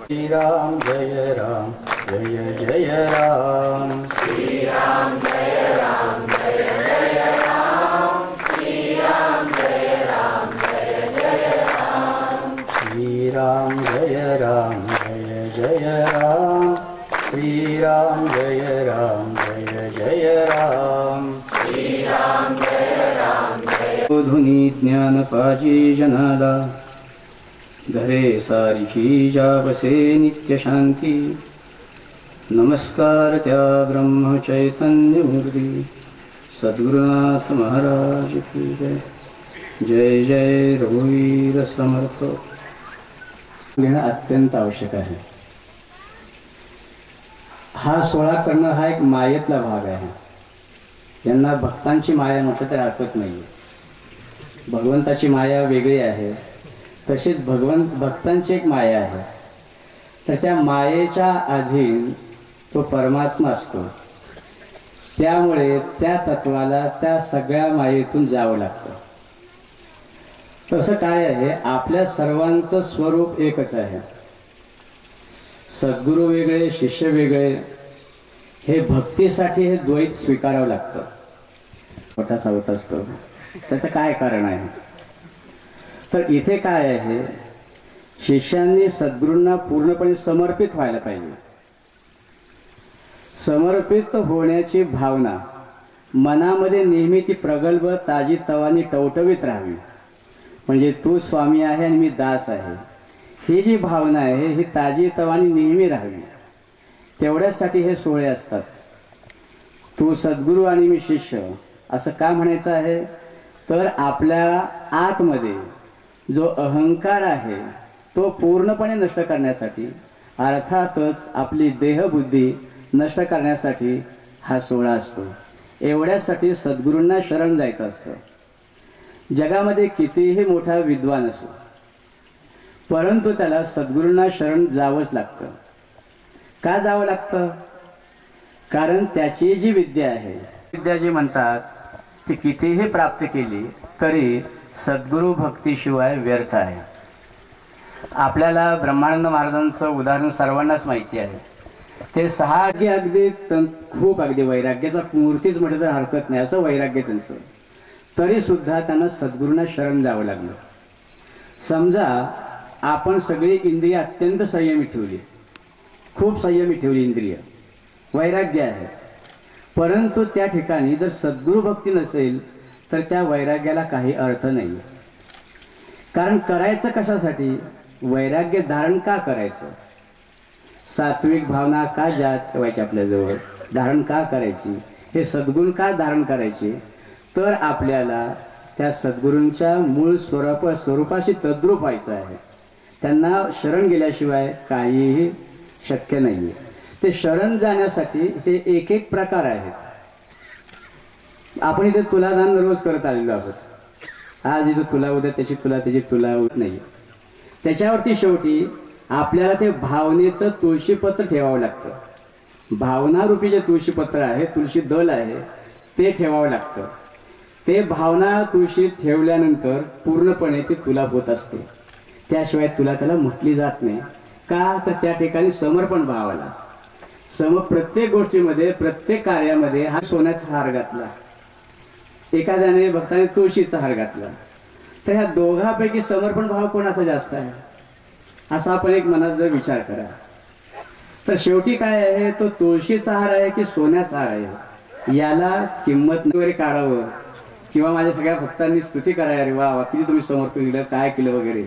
श्री राम जय राम जय जय राम श्री राम जय राम जय जय राम श्री राम जय राम जय जय राम श्री राम जय राम जय जय राम श्री राम जय राम जय जय राम श्री राम जय राम जय धुनी ज्ञान पाजी जनाला घरे सारिखी जावसे नित्य शांती नमस्कार त्या ब्रह्म चैतन्य मूर्ती सद्गुरुनाथ महाराज की जय जय जय रघुवीर समर्थ घेणं अत्यंत आवश्यक आहे। हा सोहळा करणं हा एक मायेतला भाग आहे। यांना भक्तांची माया म्हटलं तर हरकत नाही। भगवंताची माया वेगळी आहे, तसेच भक्तांची एक माया आहे। तर त्या मायेच्या अधीन तो परमात्मा असतो, त्यामुळे त्या तत्वाला त्या सगळ्या मायेतून जावं लागतं। तसं काय आहे, आपल्या सर्वांचं स्वरूप एकच आहे। सद्गुरू वेगळे, शिष्य वेगळे, हे भक्तीसाठी हे द्वैत स्वीकारावं लागतं। मोठा सावत असतो, त्याचं काय कारण आहे? तर इथे काय आहे, शिष्यांनी सद्गुरूंना पूर्णपणे समर्पित व्हायला पाहिजे। समर्पित होण्याची भावना मनामध्ये नेहमी ती प्रगल्भ ताजी तवानी टवटवीत राहावी। म्हणजे तू स्वामी आहे आणि मी दास आहे, ही जी भावना आहे ही ताजी तवानी नेहमी राहावी। तेवढ्यासाठी हे सोहळे असतात। तू सद्गुरू आणि मी शिष्य असं का म्हणायचं आहे? तर आपल्या आतमध्ये जो अहंकार आहे तो पूर्णपणे नष्ट करण्यासाठी, अर्थातच आपली देहबुद्धी नष्ट करण्यासाठी हा सोहळा असतो। एवढ्यासाठी सद्गुरूंना शरण जायचं असतं। जगामध्ये कितीही मोठा विद्वान असो, परंतु त्याला सद्गुरूंना शरण जावंच लागतं। का जावं लागतं? कारण त्याची जी विद्या आहे, विद्या जी म्हणतात ती कितीही प्राप्त केली तरी सद्गुरू भक्तीशिवाय व्यर्थ आहे। आपल्याला ब्रह्मानंद महाराजांचं उदाहरण सर्वांनाच माहिती आहे। ते 6 अगदी खूप अगदी वैराग्याचा मूर्तीच म्हटलं तर हरकत नाही, असं वैराग्य त्यांचं, तरी सुद्धा त्यांना सद्गुरूंना शरण जावं लागलं। समजा आपण सगळी इंद्रिय अत्यंत संयमी ठेवली, खूप संयमी ठेवली इंद्रिय, वैराग्य आहे, परंतु त्या ठिकाणी जर सद्गुरू भक्ती नसेल तर त्या वैराग्याला काही अर्थ नाही। कारण करायचं कशासाठी? वैराग्य धारण का करायचं? सात्विक भावना का ठेवायची आपल्याजवळ, धारण का करायची, हे सद्गुण का धारण करायचे? तर आपल्याला त्या सद्गुरूंच्या मूळ स्वरूपाशी तद्रूप व्हायचं आहे। त्यांना शरण गेल्याशिवाय काहीही शक्य नाही। ते शरण जाण्यासाठी हे एक एक प्रकार आहेत। आपण इथे तुलादान रोज करत आलेलो आहोत। आज इथं तुला, उद्या त्याची तुला, त्याची तुला होत नाही। त्याच्यावरती शेवटी आपल्याला ते भावनेचं तुळशीपत्र ठेवावं लागतं। भावनारूपी जे तुळशीपत्र आहे, तुळशी दल आहे, ते ठेवावं लागतं। ते भावना तुळशी ठेवल्यानंतर पूर्णपणे ती तुला होत असते, त्याशिवाय तुला त्याला म्हटली जात नाही। का? तर त्या ठिकाणी समर्पण भावाला, प्रत्येक गोष्टीमध्ये, प्रत्येक कार्यामध्ये हा सोन्याचा हार घातला, एखाद्याने भक्ताने तुळशीचा हार घातला, तर ह्या दोघांपैकी समर्पण भाव कोणाचा जास्त आहे असा आपण एक मनात जर विचार करा, तर शेवटी काय आहे, तो तुळशीचा हार आहे की सोन्याचा हार आहे, याला किंमत वगैरे काढावं किंवा माझ्या सगळ्या भक्तांनी स्तुती करावी, अरे वा किती तुम्ही समर्पण केलं, काय केलं वगैरे,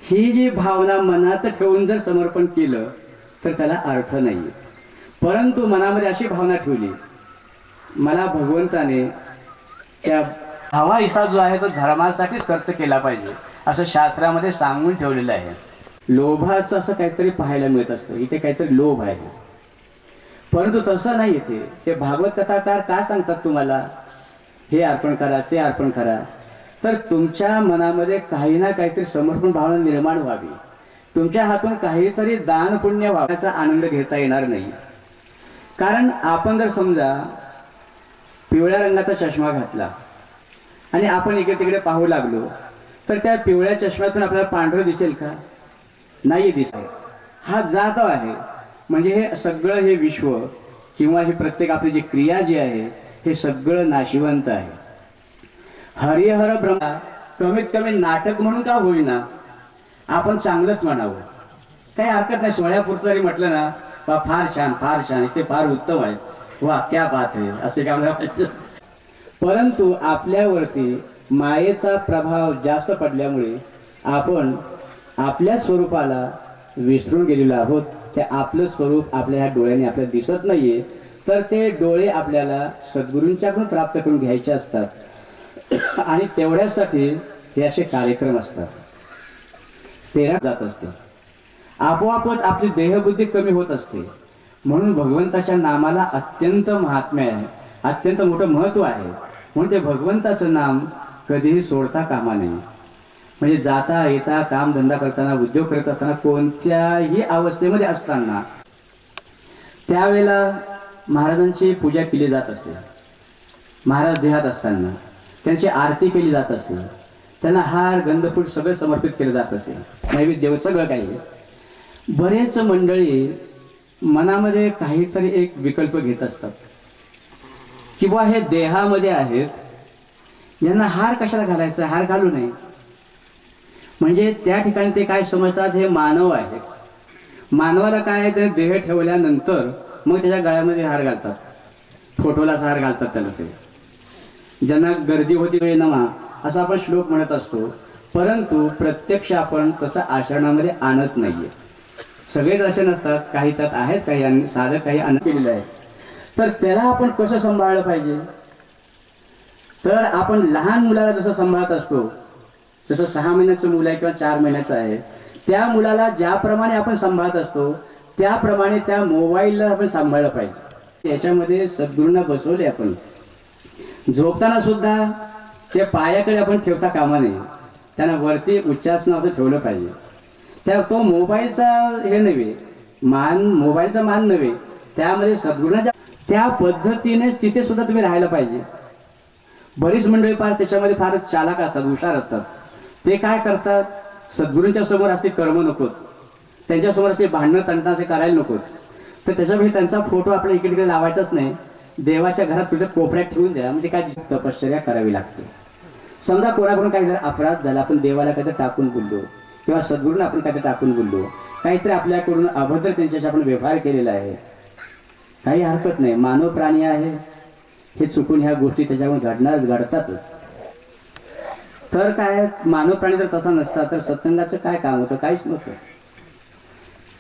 ही जी भावना मनात ठेवून जर समर्पण केलं तर त्याला अर्थ नाही। परंतु मनामध्ये अशी भावना ठेवली, मला भगवंताने त्या हवा जो आहे तो धर्मासाठीच खर्च केला पाहिजे असं शास्त्रामध्ये सांगून ठेवलेलं आहे। लोभाचं असं काहीतरी पाहायला मिळत असतं, इथे काहीतरी लोभ आहे, परंतु तसं नाही। इथे ते भागवत कथाकार का सांगतात तुम्हाला हे अर्पण करा, ते अर्पण करा, तर तुमच्या मनामध्ये काही ना काहीतरी समर्पण भावना निर्माण व्हावी, तुमच्या हातून काहीतरी दान पुण्य व्हायचा आनंद घेता येणार नाही। कारण आपण जर समजा पिवळ्या रंगाचा चष्मा घातला आणि आपण इकडे तिकडे पाहू लागलो, तर त्या पिवळ्या चष्म्यातून आपल्याला पांढरं दिसेल का? नाही दिसत। हा जात आहे. म्हणजे हे सगळं हे विश्व किंवा हे प्रत्येक आपली जी क्रिया जी आहे हे सगळं नाशिवंत आहे. हरिहर ब्रह्मा कमीत कमी नाटक म्हणून का होईना आपण चांगलंच म्हणावं, काही हरकत नाही. सोहळ्यापुरतं जरी म्हटलं ना वा फार छान फार छान, ते फार उत्तम आहे, वा क्या बात आहे असे काय मला वाटतं. परंतु आपल्यावरती मायेचा प्रभाव जास्त पडल्यामुळे आपण आपल्या स्वरूपाला विसरून गेलेलो आहोत. ते आपलं स्वरूप आपल्या ह्या डोळ्याने आपल्याला दिसत नाहीये, तर ते डोळे आपल्याला सद्गुरूंच्याकडून प्राप्त करून घ्यायचे असतात. आणि तेवढ्यासाठी हे असे कार्यक्रम असतात. तेरा जात असते, आपोआपच आपली देहबुद्धी कमी होत असते. म्हणून भगवंताच्या नामाला अत्यंत महात्म्य आहे, अत्यंत मोठं महत्व आहे. म्हणून ते भगवंताचं नाम कधीही सोडता कामा नये. म्हणजे जाता येता कामधंदा करताना उद्योग करत असताना कोणत्याही अवस्थेमध्ये असताना त्यावेळेला महाराजांची पूजा केली जात असते. महाराज देहात असताना त्यांची आरती केली जात असते, त्यांना हार गंधफूल सगळं समर्पित केलं जात असे, नैवेद्य सगळं काही. बरेच मंडळी मनामध्ये काहीतरी एक विकल्प घेत असतात किंवा हे देहामध्ये आहेत, यांना हार कशाला घालायचा, हार घालू नये. म्हणजे त्या ठिकाणी ते काय समजतात, हे मानव आहे. मानवाला काय आहे, ते देह ठेवल्यानंतर मग त्याच्या गळ्यामध्ये हार घालतात, फोटोलाच हार घालतात त्याला. ते ज्यांना गर्दी होती वे नवा असा आपण श्लोक म्हणत असतो, परंतु प्रत्यक्ष आपण तसं आचरणामध्ये आणत नाहीये. सगळेच असे नसतात, काही त्यात आहेत, काही साधक काही अन्न केलेलं आहे. तर त्याला आपण कसं सांभाळलं पाहिजे, तर आपण लहान मुलाला जसं सांभाळत असतो, जसं 6 महिन्याचं मुलं आहे किंवा 4 महिन्याचं आहे, त्या मुलाला ज्याप्रमाणे आपण सांभाळत असतो त्याप्रमाणे त्या मोबाईलला आपण सांभाळलं पाहिजे. याच्यामध्ये सद्गुरूंना बसवले आपण. झोपताना सुद्धा ते पायाकडे आपण ठेवता कामा नये, त्यांना वरती उच्चासनावर ठेवलं पाहिजे. तो मोबाईलचा हे नव्हे, मोबाईलचा मान नव्हे, त्यामध्ये सद्गुरूंच्या त्या पद्धतीनेच तिथे सुद्धा तुम्ही राहायला पाहिजे. बरीच मंडळी फार त्याच्यामध्ये फार चालाक असतात, हुशार असतात. ते काय करतात, सद्गुरूंच्या समोर असते कर्म नकोत, त्यांच्यासमोर असे भांडणं तंटा असे करायला नकोत, तर त्याच्यामध्ये त्यांचा फोटो आपल्या इकडे तिकडे लावायचाच नाही. देवाच्या घरात कुठे कोपऱ्यात ठेवून द्या. म्हणजे काय तपश्चर्या करावी लागते. समजा कोणाकडून काही जर अपराध झाला, आपण देवाला काहीतरी टाकून बोललो किंवा सद्गुरूंना आपण काहीतरी टाकून बोललो, काहीतरी आपल्याकडून अभद्र त्यांच्याशी आपण व्यवहार केलेला आहे, काही हरकत नाही. मानव प्राणी आहे, हे चुकून ह्या गोष्टी त्याच्यावर घडतातच. तर काय, मानव प्राणी जर तसा नसता तर सत्संगाचं काय काम होतं, काहीच नव्हतं.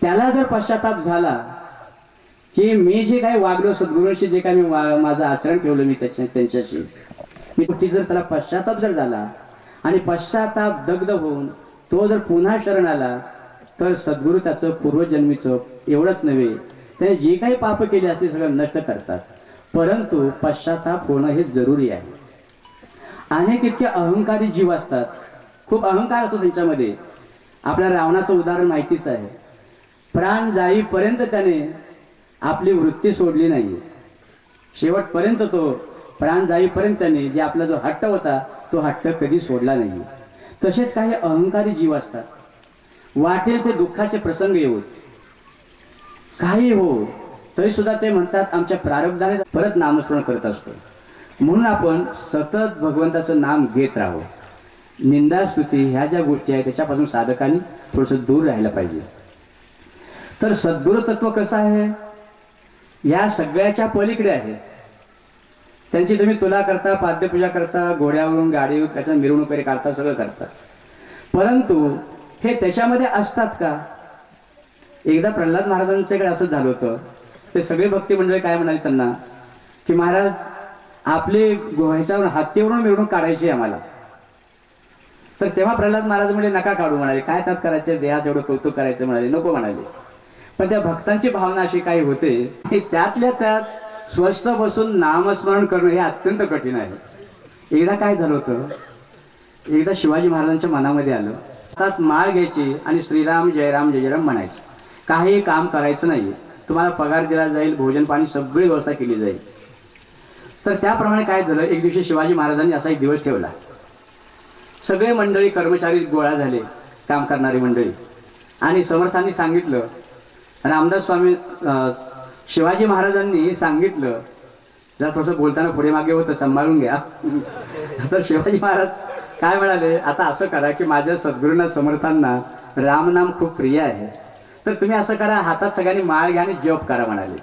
त्याला जर पश्चाताप झाला की मी जे काही वागलो सद्गुरूंशी, जे काही मी माझं आचरण ठेवलं मी त्यांच्याशी, मी गोष्टी जर त्याला पश्चाताप जर झाला आणि पश्चाताप दग्ध होऊन तो जर पुन्हा शरण आला, तर सद्गुरू त्याचं पूर्वजन्मीचं एवढंच नव्हे, त्याने जे काही पाप केले असते सगळं नष्ट करतात. परंतु पश्चाताप होणं हे जरुरी आहे. अनेक इतके अहंकारी जीव असतात, खूप अहंकार असतो त्यांच्यामध्ये. आपल्या रावणाचं उदाहरण माहितीच आहे. प्राण जाईपर्यंत त्याने आपली वृत्ती सोडली नाही, शेवटपर्यंत तो प्राण जाईपर्यंत त्याने जे आपला जो हट्ट होता तो हट्ट कधी सोडला नाही. तसेच काही अहंकारी जीव असतात, वाटेल ते दुःखाचे प्रसंग येऊत, काही हो तरी सुद्धा ते म्हणतात आमच्या प्रारब्धाने परत नामस्मरण करत असतो. म्हणून आपण सतत भगवंताचं नाम घेत राहू. निंदा स्तुती ह्या ज्या गोष्टी आहेत त्याच्यापासून साधकांनी थोडंसं दूर राहायला पाहिजे. तर सद्गुरु तत्व कसं आहे, या सगळ्याच्या पलीकडे आहे. त्यांची तुम्ही तुला करता, पाद्यपूजा करता, घोड्यावरून गाडीवर त्याच्या मिरवणूक वगैरे काढता, सगळं करता, परंतु हे त्याच्यामध्ये असतात का? एकदा प्रल्हाद महाराजांच्याकडे असंच झालं होतं. ते सगळे भक्ती मंडळी काय म्हणाले त्यांना की महाराज आपले ह्याच्यावर हत्तीवरून मिरवणूक काढायची आम्हाला. तर तेव्हा प्रल्हाद महाराज म्हणजे नका काढू म्हणाले, काय त्यात करायचं, देहाचं एवढं कौतुक करायचं म्हणाले, नको म्हणाले. पण त्या भक्तांची भावना अशी काही होते, त्यातल्या त्यात स्वस्थ बसून नामस्मरण करणं हे अत्यंत कठीण आहे. एकदा काय झालं होतं, एकदा शिवाजी महाराजांच्या मनामध्ये आलं, हातात माळ घ्यायची आणि श्रीराम जयराम जय जयराम म्हणायची, काही काम करायचं नाही, तुम्हाला पगार दिला जाईल, भोजन पाणी सगळी व्यवस्था केली जाईल. तर त्याप्रमाणे काय झालं, एक दिवशी शिवाजी महाराजांनी असा एक दिवस ठेवला. सगळे मंडळी कर्मचारी गोळा झाले, काम करणारी मंडळी, आणि समर्थांनी सांगितलं रामदास स्वामी शिवाजी महाराजांनी सांगितलं, जरा थोडंसं बोलताना पुढे मागे होतं, सांभाळून घ्या. तर शिवाजी महाराज काय म्हणाले, आता असं करा की माझ्या सद्गुरूंना समर्थांना रामनाम खूप प्रिय आहे, तर तुम्ही असं करा, हातात सगळ्यांनी माळ घ्या आणि जप करा म्हणाले.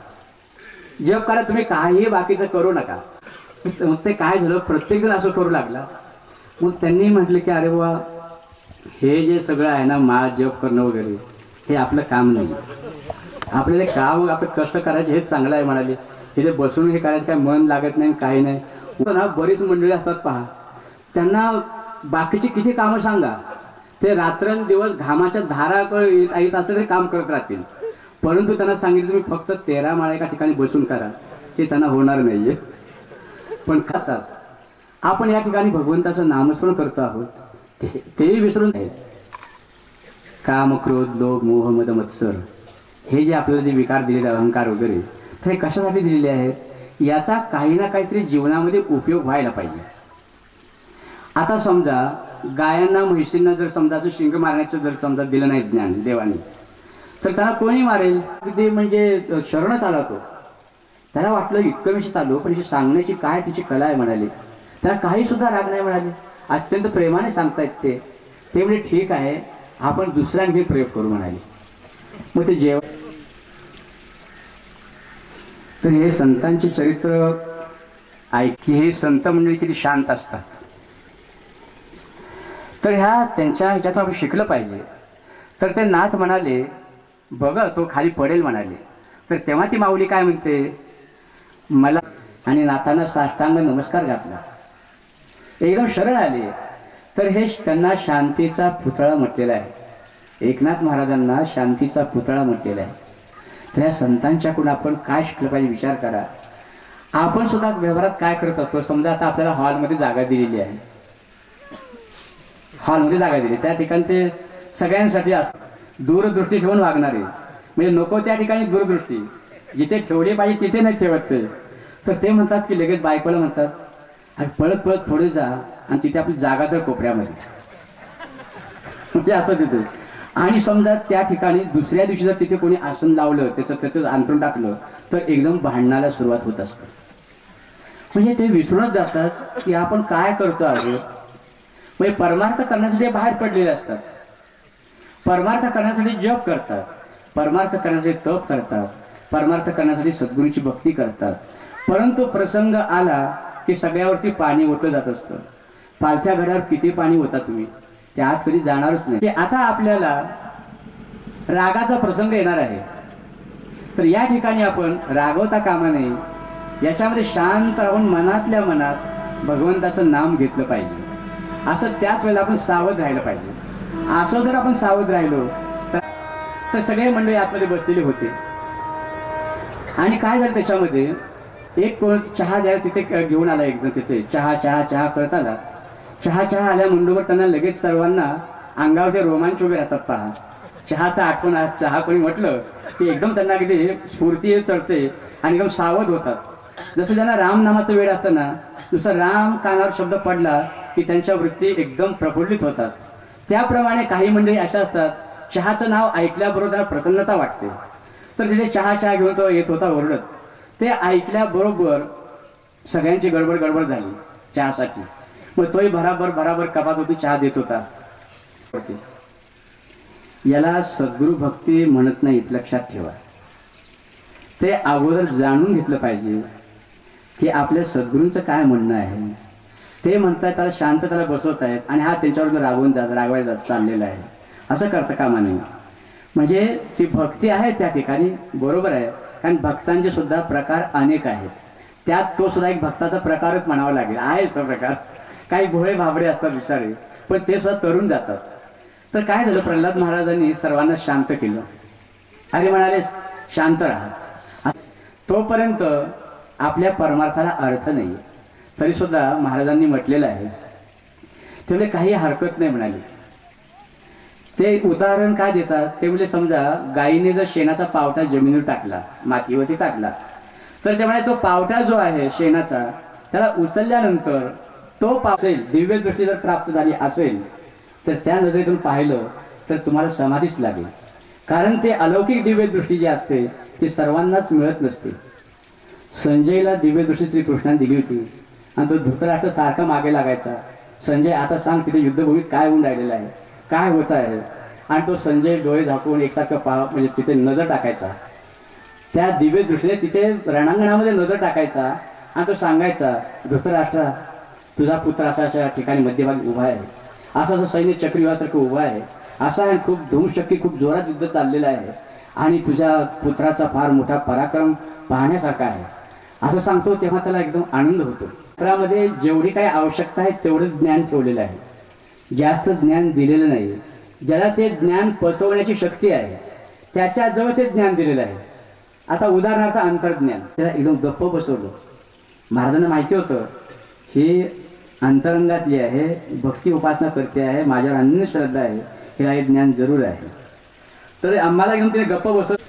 जप करा, तुम्ही काहीही बाकीचं करू नका. मग ते काय झालं, प्रत्येकजण असं करू लागला. मग त्यांनी म्हटलं की अरे वा, हे जे सगळं आहे ना, माळ जप करणं वगैरे, हे आपलं काम नाही. आपल्याला काम, आपलं कष्ट करायचे हेच चांगलं आहे म्हणाले. हे बसून हे करायचं काय मन लागत नाही, काही नाही ना. बरीच मंडळी असतात पहा, त्यांना बाकीची किती कामं सांगा, ते रात्रंदिवस घामाच्या धारा येत असले तरी काम करत राहतील. परंतु त्यांना सांगितलं तुम्ही फक्त 13 माळा एका ठिकाणी बसून करा, ते त्यांना होणार नाहीये. पण खातात. आपण या ठिकाणी भगवंताचं नामस्मरण करतो आहोत, तेही विसरून आहे. काम, क्रोध, लोभ, मोह, मद, मत्सर, हे जे आपल्याला जे विकार दिलेले, अहंकार वगैरे, तर हे कशासाठी दिलेले आहेत, याचा काही ना काहीतरी जीवनामध्ये उपयोग व्हायला पाहिजे. आता समजा गायांना, म्हैशींना जर समजा असं शिंग मारण्याचं जर समजा दिलं नाही ज्ञान देवाने, तर त्याला कोणी मारेल. ते म्हणजे शरणच आला तो, त्याला वाटलं इतकं विषय आलो, पण सांगण्याची काय तिची कला आहे म्हणाली. त्याला काही सुद्धा राग नाही म्हणाले, अत्यंत प्रेमाने सांगतायत ते म्हणजे ठीक आहे, आपण दुसऱ्यांनी प्रयोग करू म्हणाले. मग ते जेवण, तर हे संतांचे चरित्र ऐकी, हे संत मंडळी किती शांत असतात. तर त्यांच्या ह्याच्यातून आपण शिकलं पाहिजे. तर ते नाथ म्हणाले, बघा तो खाली पडेल म्हणाले. तर तेव्हा ती माऊली काय म्हणते, मला, आणि नाथांना साष्टांग नमस्कार घातला, एकदम शरण आले. तर हे त्यांना शांतीचा पुतळा म्हटलेला आहे. एकनाथ महाराजांना शांतीचा पुतळा म्हटलेला आहे. तर या संतांच्याकडून आपण काय शिकलं पाहिजे विचार करा. आपण सुद्धा व्यवहारात काय करत असतो. समजा आता आपल्याला हॉलमध्ये जागा दिलेली आहे, हॉलमध्ये जागा दिली, त्या ठिकाणी ते सगळ्यांसाठी असतं, दूरदृष्टी ठेवून वागणारे. म्हणजे नको त्या ठिकाणी दूरदृष्टी, जिथे ठेवली पाहिजे तिथे नाही ठेवत ते. तर ते म्हणतात की लगेच बायकोला म्हणतात, अरे पळत पळत पुढे जा, आणि तिथे आपली जागा तर कोपऱ्यामध्ये, म्हणजे असं तिथे. आणि समजा त्या ठिकाणी दुसऱ्या दिवशी जर तिथे कोणी आसन लावलं, त्याचं अंतरून टाकलं, तर एकदम भांडणाला सुरुवात होत असते. म्हणजे ते विसरूनच जातात की आपण काय करतो आहोत. म्हणजे परमार्थ करण्यासाठी बाहेर पडलेले असतात, परमार्थ करण्यासाठी जप करतात, परमार्थ करण्यासाठी तप करतात, परमार्थ करण्यासाठी सद्गुरूची भक्ती करतात. परंतु प्रसंग आला की सगळ्यावरती पाणी ओतलं जात असतं. पालथ्या घड्यावर किती पाणी होता तुम्ही, ते आज कधी जाणारच नाही. आता आपल्याला रागाचा प्रसंग येणार आहे, तर या ठिकाणी आपण रागवता कामा नये. याच्यामध्ये शांत राहून मनातल्या मनात भगवंताचं नाम घेतलं पाहिजे. असं त्याच वेळेला आपण सावध राहिलं पाहिजे. असं जर आपण सावध राहिलो तर सगळे मंडळी आतमध्ये बसलेले होते. आणि काय झालं त्याच्यामध्ये, एक कोण चहा द्यायला तिथे घेऊन आला, एकदम तिथे चहा चहा चहा करत आला. चहा चहा आल्या मंडूवर त्यांना लगेच सर्वांना अंगावरचे रोमांच उभे राहतात पहा. चहाचा आठवण, चहा कोणी म्हटलं की एकदम त्यांना किती स्फूर्ती चढते आणि एकदम सावध होतात. जसं ज्यांना रामनामाचं वेळ असतं ना, नुसतं राम कानावर शब्द पडला की त्यांच्या वृत्ती एकदम प्रफुल्लित होतात. त्याप्रमाणे काही मंडळी अशा असतात, चहाचं नाव ऐकल्याबरोबर त्यांना प्रसन्नता वाटते. तर तिथे चहा चहा घेऊन तो येत होता ओरडत. ते ऐकल्याबरोबर सगळ्यांची गडबड गडबड झाली चहासाठी. मग तोही भराभर कपात होती, चहा देत होता. याला सद्गुरु भक्ती म्हणत नाहीत, लक्षात ठेवा. ते अगोदर जाणून घेतलं पाहिजे की आपल्या सद्गुरूंचं काय म्हणणं आहे. ते म्हणतात त्याला शांत, त्याला बसवत आहेत, आणि हा त्यांच्यावर रागवायला चाललेला आहे. असं करता कामा नये. म्हणजे ती भक्ती आहे त्या ठिकाणी, बरोबर आहे, कारण भक्तांचे सुद्धा प्रकार अनेक आहेत. त्यात तो सुद्धा एक भक्ताचा प्रकारच म्हणावा लागेल. आहेच तो प्रकार. काही भोळे भाबडे असतात विचारे, पण ते सुद्धा तरुण जातात. तर काय झालं, प्रल्हाद महाराजांनी सर्वांना शांत केलं. अरे म्हणाले शांत राहा, तोपर्यंत आपल्या परमार्थाला अर्थ नाही. तरी सुद्धा महाराजांनी म्हटलेलं आहे, तेवढे काही हरकत नाही म्हणाले. ते उदाहरण काय देतात ते म्हणजे, समजा गायीने जर शेणाचा पावटा जमिनीवर टाकला, मातीवरती टाकला, तर त्यामुळे तो पावटा जो आहे शेणाचा, त्याला उचलल्यानंतर तो असेल, दिव्य दृष्टी जर प्राप्त झाली असेल, तर त्या नजरेतून पाहिलं तर तुम्हाला समाधीच लागेल. कारण ते अलौकिक दिव्य दृष्टी जी असते ती सर्वांनाच मिळत नसते. संजयला दिव्य दृष्टी श्रीकृष्णाने दिली होती आणि तो धृतराष्ट्र सारखा मागे लागायचा, संजय आता सांग तिथे युद्धभूमीत काय होऊन राहिलेलं आहे, काय होत आहे. आणि तो संजय डोळे झाकून एकसारखं म्हणजे तिथे नजर टाकायचा, त्या दिव्य दृष्टीने तिथे रणांगणामध्ये नजर टाकायचा आणि तो सांगायचा, धृतराष्ट्रा तुझा पुत्र अशा अशा ठिकाणी मध्यभागी उभा आहे, असं असं सैन्य चक्रीवासारखं उभं आहे, असा आहे खूप धूमशक्ती खूप जोरात युद्ध चाललेलं आहे आणि तुझ्या पुत्राचा फार मोठा पराक्रम पाहण्यासारखा आहे असं सांगतो. तेव्हा त्याला एकदम आनंद होतो. पुत्रामध्ये जेवढी काही आवश्यकता आहे तेवढंच ज्ञान ठेवलेलं आहे, जास्त ज्ञान दिलेलं नाही. ज्याला ते ज्ञान पचवण्याची शक्ती आहे त्याच्याजवळ ते ज्ञान दिलेलं आहे. आता उदाहरणार्थ अंतर्ज्ञान, त्याला एकदम गप्प बसवलं. महाराजांना माहिती होतं ही अंतरंगातली आहे, भक्ती उपासना करते आहे, माझ्यावर अनन्य श्रद्धा आहे, हिला हे ज्ञान जरूर आहे. तर आम्हाला घेऊन तिने गप्प बसवलं.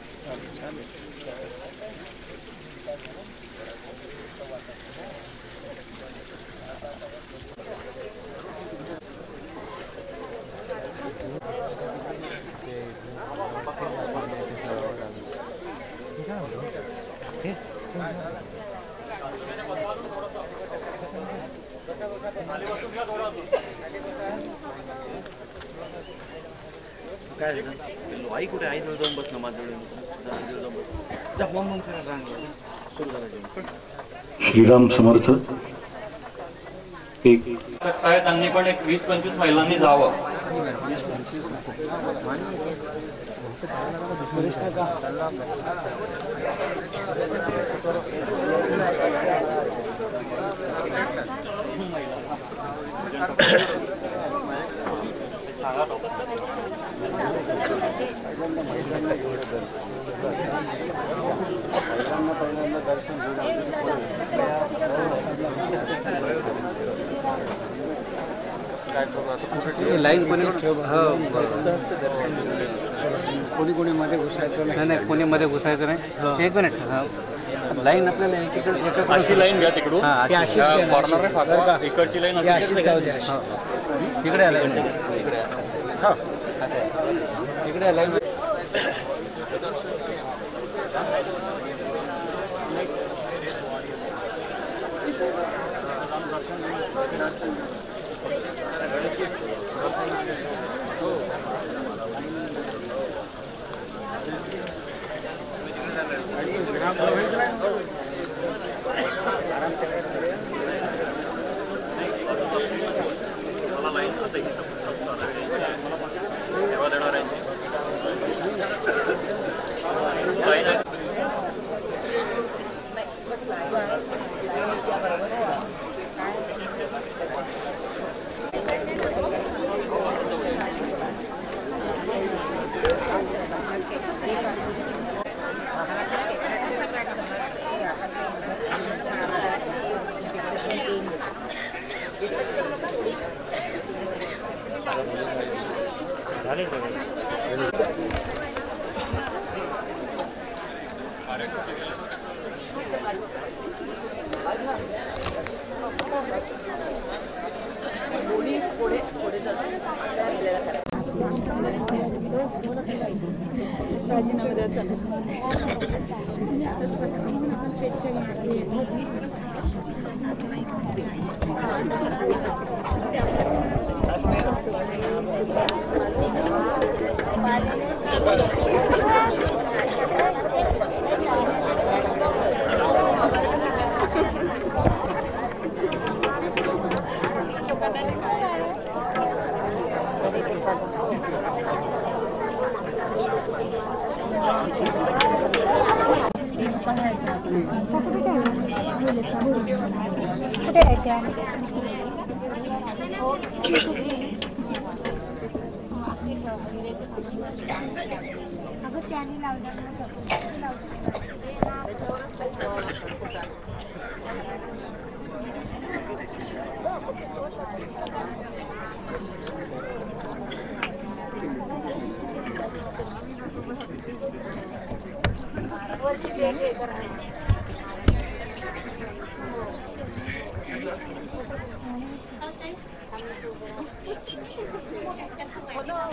आई कुठे आई जाऊन बस ना माझ्या श्रीराम समर्थ. एक काय त्यांनी पण एक 20-25 महिलांनी जावं. लाईन कोणी कोणी कोणी मध्ये घुसायचं नाही, नाही कोणी मध्ये घुसायचं नाही. एक मिनिट, लाईन आपल्याला एकीकडे अशी लाईन घ्या तिकडून, कॉर्नर इकडची लाईन तिकडे आला, इकडे लाईन.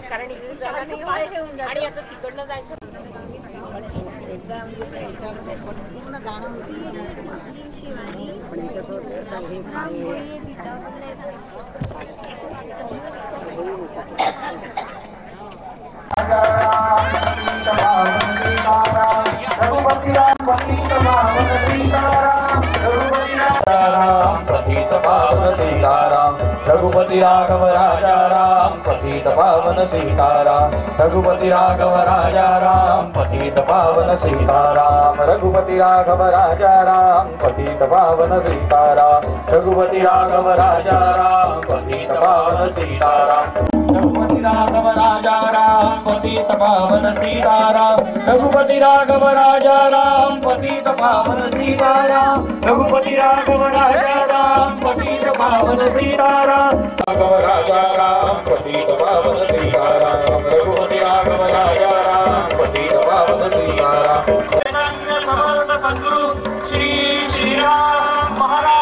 कारण इकडे जागा नाही पाय ठेवून जातो आणि आता तिकडनं जायचं एकदा म्हणजे त्याच्यामध्ये पूर्ण गाणं होती शिवानी पण कसं होतं हे रघुपति राघव राजा राम पतित पावन सीताराम रघुपति राघव राजा राम पतित पावन सीताराम रघुपति राघव राजा राम पतित पावन सीताराम रघुपति राघव राजा राम पतित पावन सीताराम रघुपति राघव राजा राम पतित पावन सीताराम रघुपति राघव राजा राम पतित पावन सीताराम रघुपति राघव राजा राम पतित पावन सीताराम राघव राजा राम पतित पावन सीताराम रघुपति राघव राजा राम पतित पावन सीताराम समर्थ सद्गुरु श्री श्रीराम महाराज।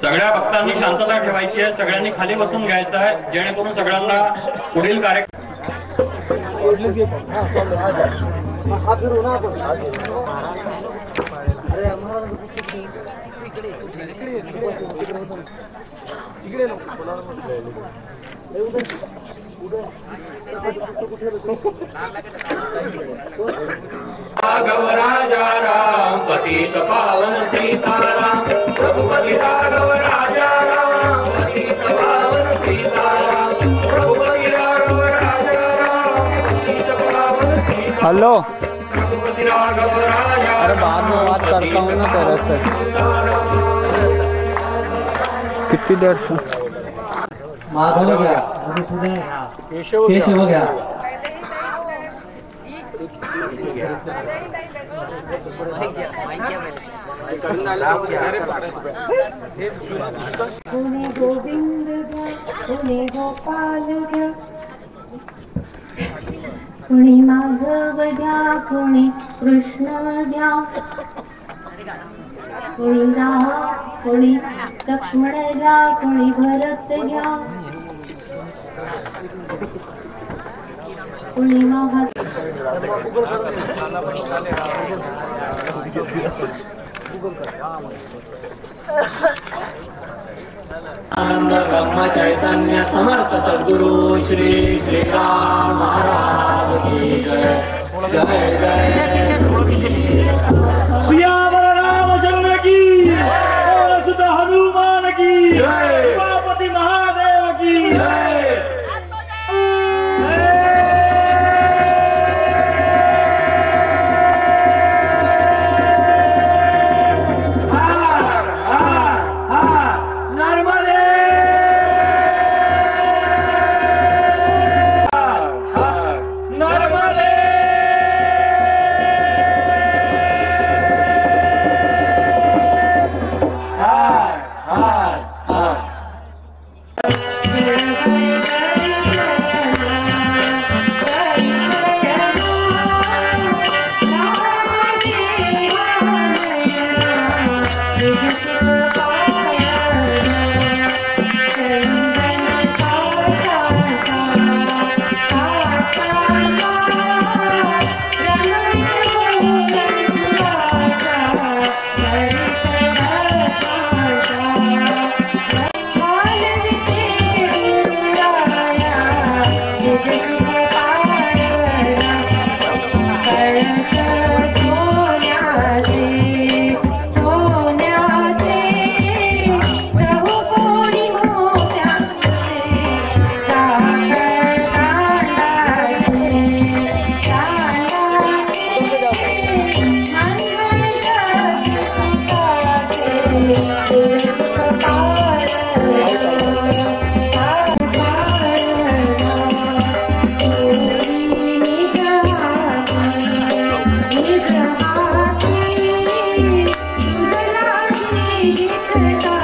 सगळ्या भक्तांनी शांतता ठेवायची आहे, सगळ्यांनी खाली बसून घ्यायचं आहे जेणेकरून सगळ्यांना पुढील कार्यक्रम राघव राजा राम पतित पावन सीताराम रघुपति राघव राजा राम पतित पावन सीताराम रघुपति राघव राजा राम पतित पावन सीताराम हेलो रघुपति राघव राजा अरे बाद में बात करता हूँ ना तेरे से कितनी देर से माधव घ्या केशव घ्या पुणे गोविंद घ्या पुणे गोपाल घ्या पुणे माधव घ्या पुणे कृष्ण घ्या पुणे राम पुणे लक्ष्मण घ्या पुणे भरत घ्या पुणे महा आनंद ब्रह्म चैतन्य समर्थ सद्गुरु श्री श्रीराम महाराज की जय जय जय सियावर रामचंद्र की जय सुत हनुमान की जय उमापति महादेव की जय। Thank you.